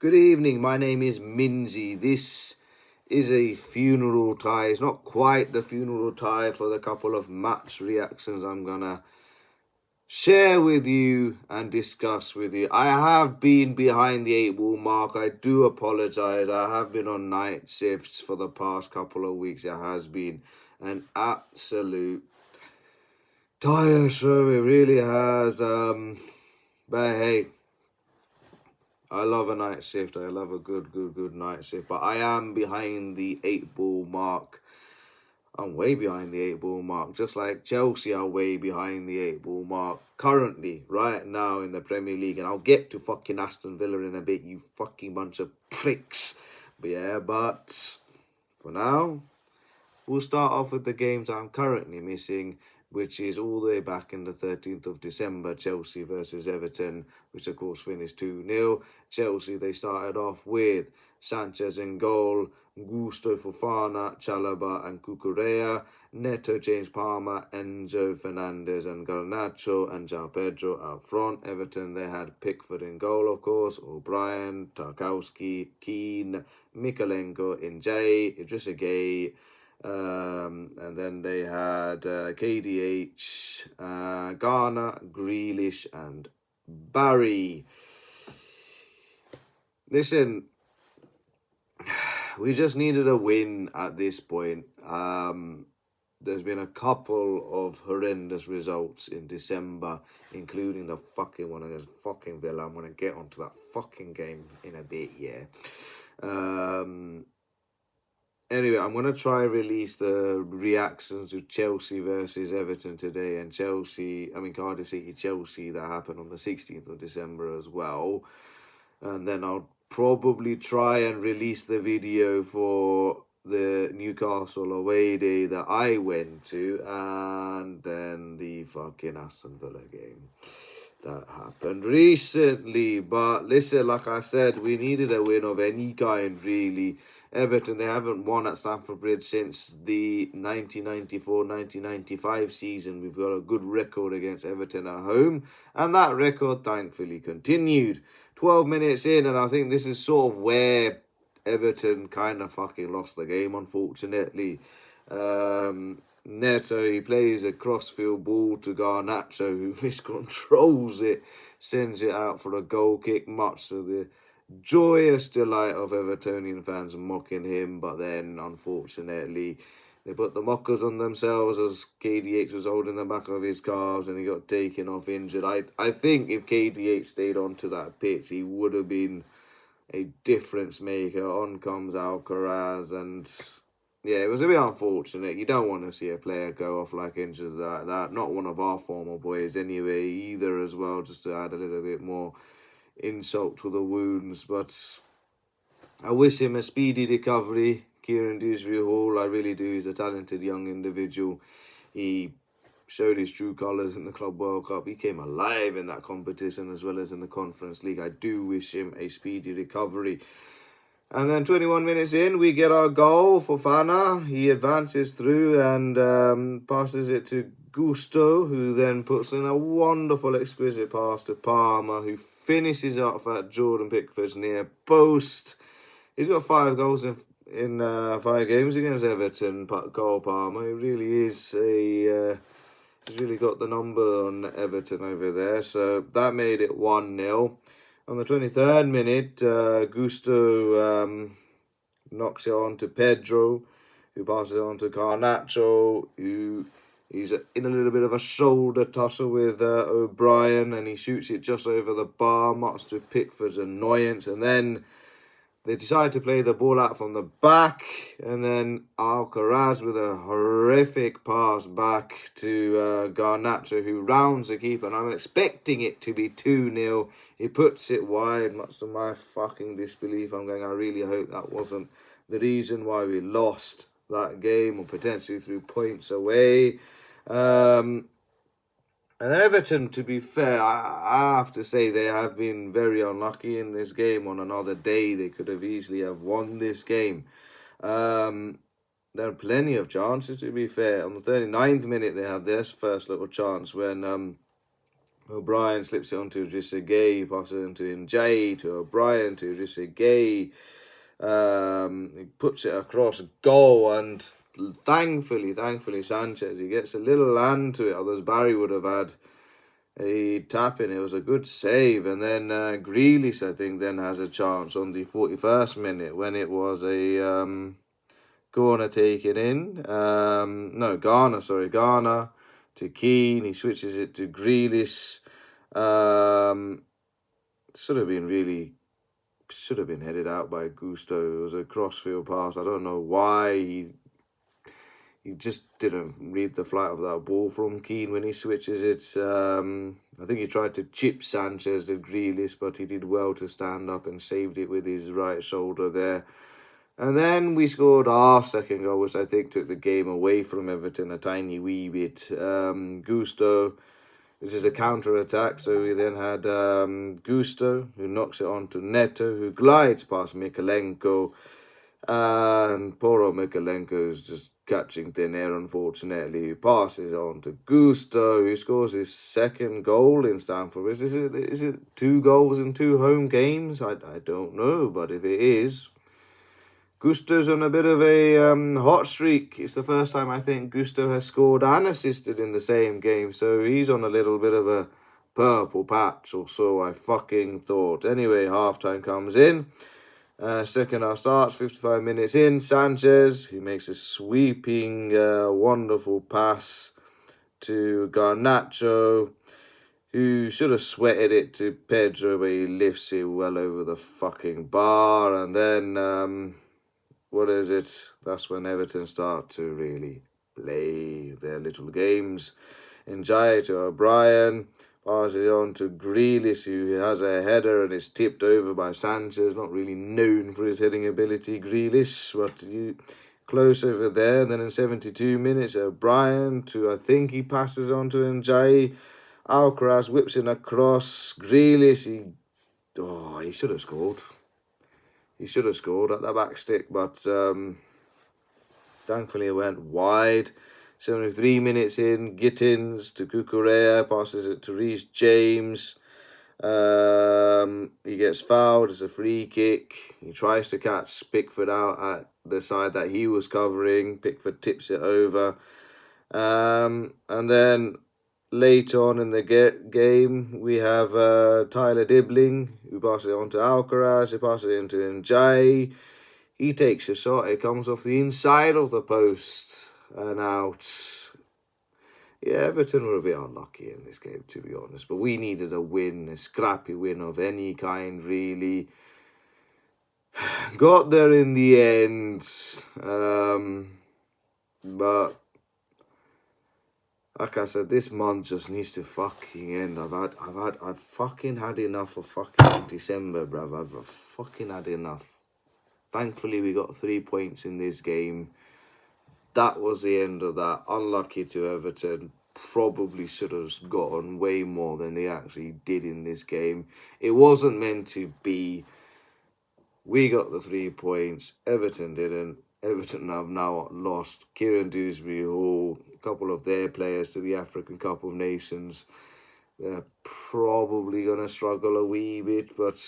Good evening, my name is Minzy. This is a funeral tie. It's not quite the funeral tie for the couple of match reactions I'm gonna share with you and discuss with you. I have been behind the 8 ball mark. I do apologize. I have been on night shifts for the past couple of weeks. It has been an absolute tire show. It really has. But hey, I love a night shift. I love a good night shift. But I am behind the 8 ball mark. I'm way behind the 8 ball mark. Just like Chelsea are way behind the 8 ball mark currently, right now in the Premier League. And I'll get to fucking Aston Villa in a bit, you fucking bunch of pricks. But for now, we'll start off with the games I'm currently missing, which is all the way back in the 13th of December, Chelsea versus Everton, which of course finished 2-0. Chelsea, they started off with Sanchez in goal, Gusto Fofana, Chalobah and Cucurella, Neto, James Palmer, Enzo Fernandez and Garnacho and João Pedro out front. Everton, they had Pickford in goal, of course, O'Brien, Tarkowski, Keane, Mikalenko, Injay, Idrissa Gueye, and then they had KDH, Garner, Grealish, and Barry. Listen, we just needed a win at this point. There's been a couple of horrendous results in December, including the fucking one against fucking Villa. I'm going to get onto that fucking game in a bit, yeah. Anyway, I'm going to try and release the reactions to Chelsea versus Everton today and Cardiff City Chelsea that happened on the 16th of December as well. And then I'll probably try and release the video for the Newcastle away day that I went to, and then the fucking Aston Villa game that happened recently. But listen, like I said, we needed a win of any kind, really. Everton, they haven't won at Stamford Bridge since the 1994-1995 season. We've got a good record against Everton at home, and that record thankfully continued. 12 minutes in, and I think this is sort of where Everton kind of fucking lost the game, unfortunately. Neto, he plays a crossfield ball to Garnacho, who miscontrols it, sends it out for a goal kick, much to the joyous delight of Evertonian fans mocking him. But then, unfortunately, they put the mockers on themselves as KDH was holding the back of his calves and he got taken off injured. I think if KDH stayed onto that pitch, he would have been a difference maker. On comes Alcaraz, and yeah, it was a bit unfortunate. You don't want to see a player go off like injured like that. Not one of our former boys anyway, either, as well, just to add a little bit more insult to the wounds. But I wish him a speedy recovery, Kieran Dewsbury-Hall. I really do. He's a talented young individual. He showed his true colours in the Club World Cup. He came alive in that competition as well as in the Conference League. I do wish him a speedy recovery. And then 21 minutes in, we get our goal for Fofana. He advances through and passes it to Gusto, who then puts in a wonderful, exquisite pass to Palmer, who finishes off at Jordan Pickford's near post. He's got 5 goals in 5 games against Everton, Cole Palmer. He really is he's really got the number on Everton over there. So that made it 1-0. On the 23rd minute, Gusto knocks it on to Pedro, who passes it on to Garnacho, who he's in a little bit of a shoulder tussle with O'Brien, and he shoots it just over the bar, much to Pickford's annoyance. And then they decide to play the ball out from the back, and then Alcaraz with a horrific pass back to Garnacho, who rounds the keeper, and I'm expecting it to be 2-0. He puts it wide, much to my fucking disbelief. I really hope that wasn't the reason why we lost that game, or potentially threw points away. And then Everton, to be fair, I have to say they have been very unlucky in this game. On another day, they could have easily have won this game. There are plenty of chances, to be fair. On the 39th minute, they have their first little chance when O'Brien slips it onto Idrissa Gueye, passes it into Njay, to O'Brien, to Idrissa Gueye. He puts it across goal, and thankfully Sanchez, he gets a little land to it, otherwise Barry would have had a tap in. It was a good save. And then Grealish, I think, then has a chance on the 41st minute when it was a corner taken in. No, Garner to Keane. He switches it to Grealish. Should have been headed out by Gusto. It was a crossfield pass. I don't know why he just didn't read the flight of that ball from Keane when he switches it. I think he tried to chip Sanchez, did Grealish, but he did well to stand up and saved it with his right shoulder there. And then we scored our second goal, which I think took the game away from Everton a tiny wee bit. Gusto, which is a counter-attack, so we then had Gusto, who knocks it on to Neto, who glides past Mykolenko, and poor old Mykolenko is just catching thin air, unfortunately. He passes on to Gusto, who scores his second goal in Stamford Bridge. Is it 2 goals in 2 home games? I don't know, but if it is, Gusto's on a bit of a hot streak. It's the first time I think Gusto has scored and assisted in the same game, so he's on a little bit of a purple patch, or so I fucking thought. Anyway, half-time comes in. Second half starts, 55 minutes in. Sanchez, he makes a sweeping, wonderful pass to Garnacho, who should have sweated it to Pedro, but he lifts it well over the fucking bar. And then, what is it? That's when Everton start to really play their little games. Njay to O'Brien. Passes it on to Grealish, who has a header and it's tipped over by Sanchez. Not really known for his heading ability, Grealish, but close over there. And then in 72 minutes, O'Brien to, I think he passes on to Njay. Alcaraz whips in across. Grealish, he should have scored. He should have scored at the back stick, but thankfully it went wide. 73 minutes in, Gittins to Cucurella, passes it to Reece James. He gets fouled, it's a free kick. He tries to catch Pickford out at the side that he was covering. Pickford tips it over. And then later on in the game, we have Tyler Dibbling, who passes it on to Alcaraz. He passes it into Njay. He takes a shot, it comes off the inside of the post and out. Yeah, Everton were a bit unlucky in this game, to be honest. But we needed a win, a scrappy win of any kind, really. Got there in the end. But like I said, this month just needs to fucking end. I've fucking had enough of fucking December, bruv. I've fucking had enough. Thankfully, we got 3 points in this game. That was the end of that. Unlucky to Everton. Probably should have gotten way more than they actually did in this game. It wasn't meant to be. We got the 3 points. Everton didn't. Everton have now lost Kieran Dewsbury Hall, a couple of their players to the African Cup of Nations. They're probably going to struggle a wee bit, but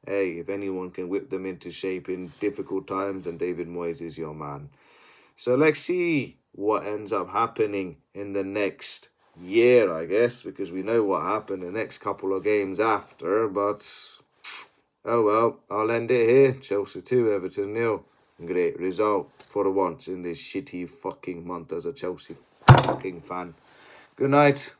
hey, if anyone can whip them into shape in difficult times, then David Moyes is your man. So let's see what ends up happening in the next year, I guess, because we know what happened the next couple of games after, but oh well, I'll end it here. Chelsea 2, Everton 0. Great result for once in this shitty fucking month as a Chelsea fucking fan. Good night.